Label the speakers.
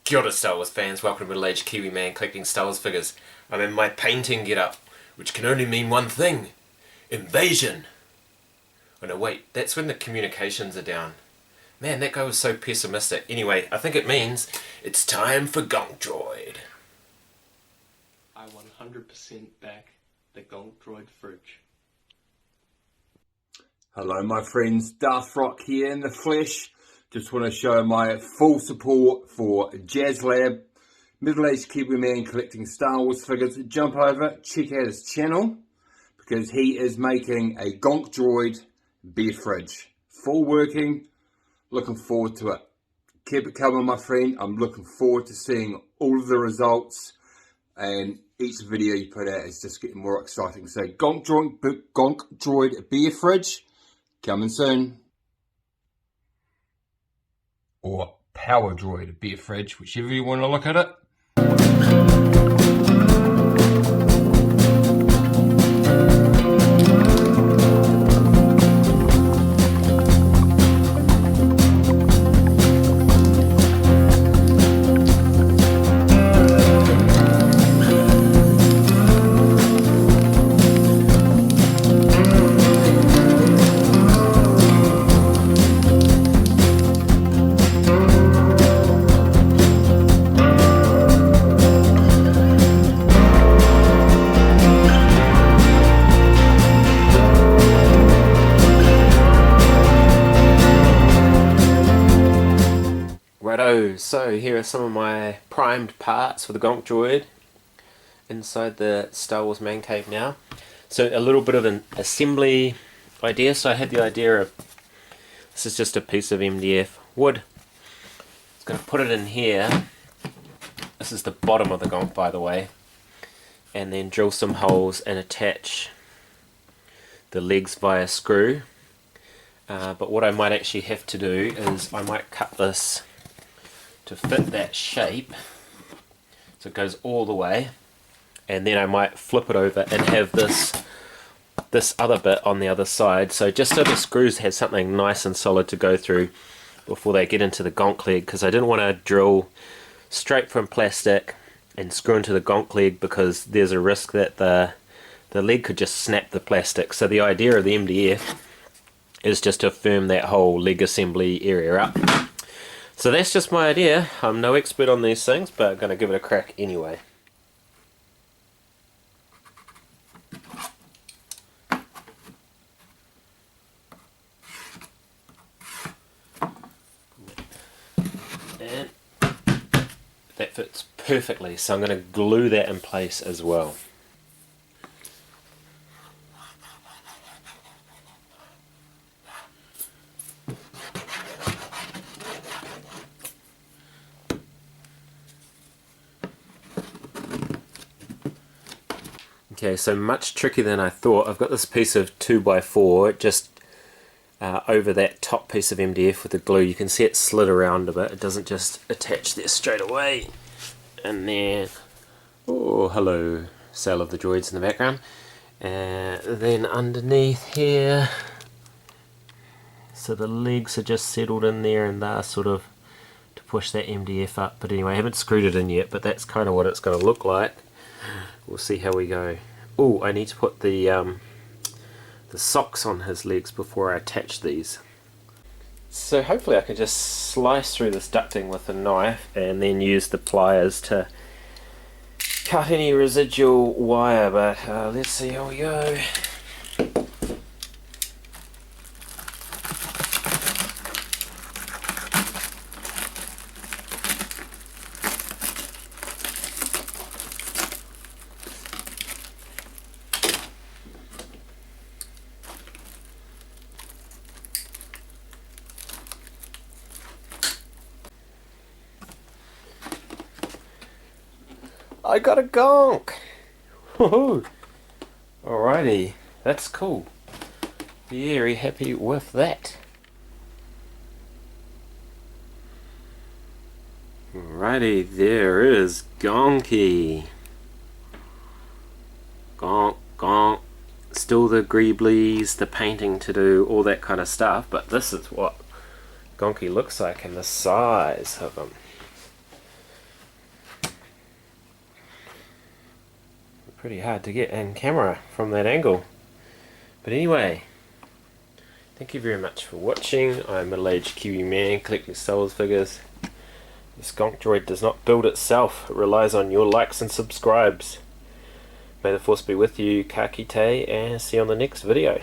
Speaker 1: Kia ora Star Wars fans, welcome to middle-aged Kiwi man collecting Star Wars figures. I'm in my painting get-up, which can only mean one thing. Invasion! Oh no wait, that's when the communications are down. Man, that guy was so pessimistic. Anyway, I think it means it's time for Gonk Droid.
Speaker 2: I 100% back the Gonk Droid fridge.
Speaker 3: Hello my friends, Darth Rock here in the flesh. Just want to show my full support for Jaslab, middle-aged Kiwi man collecting Star Wars figures. Jump over, check out his channel, because he is making a Gonk Droid beer fridge. Full working, looking forward to it. Keep it coming my friend, I'm looking forward to seeing all of the results, and each video you put out is just getting more exciting. So Gonk Droid beer fridge, coming soon. Or Power Droid beer fridge, whichever you want to look at it.
Speaker 1: So here are some of my primed parts for the Gonk Droid inside the Star Wars man cave now. So a little bit of an assembly idea. So I had the idea of, this is just a piece of MDF wood. I'm going to put it in here. This is the bottom of the Gonk, by the way. And then drill some holes and attach the legs via screw. But what I might actually have to do is I might cut this to fit that shape so it goes all the way, and then I might flip it over and have this other bit on the other side, so just so the screws have something nice and solid to go through before they get into the Gonk leg, because I didn't want to drill straight from plastic and screw into the Gonk leg, because there's a risk that the leg could just snap the plastic. So the idea of the MDF is just to firm that whole leg assembly area up. So that's just my idea. I'm no expert on these things, but I'm going to give it a crack anyway. And that fits perfectly, so I'm going to glue that in place as well. Okay, so much trickier than I thought. I've got this piece of 2x4 just over that top piece of MDF with the glue. You can see it slid around a bit. It doesn't just attach there straight away. And then, oh hello, Sail of the Droids in the background. Then underneath here, so the legs are just settled in there, and they're sort of to push that MDF up. But anyway, I haven't screwed it in yet, but that's kind of what it's going to look like. We'll see how we go. Oh, I need to put the socks on his legs before I attach these. So hopefully I can just slice through this ducting with a knife and then use the pliers to cut any residual wire, but let's see how we go. I got a Gonk! Woohoo! Alrighty, that's cool. Very happy with that. Alrighty, there is Gonky. Gonk, Gonk. Still the greeblies, the painting to do, all that kind of stuff, but this is what Gonky looks like and the size of him. Pretty hard to get in camera from that angle. But anyway, thank you very much for watching. I'm a middle-aged Kiwi man collecting Star Wars figures. This Gonk droid does not build itself. It relies on your likes and subscribes. May the force be with you, ka kite, and see you on the next video.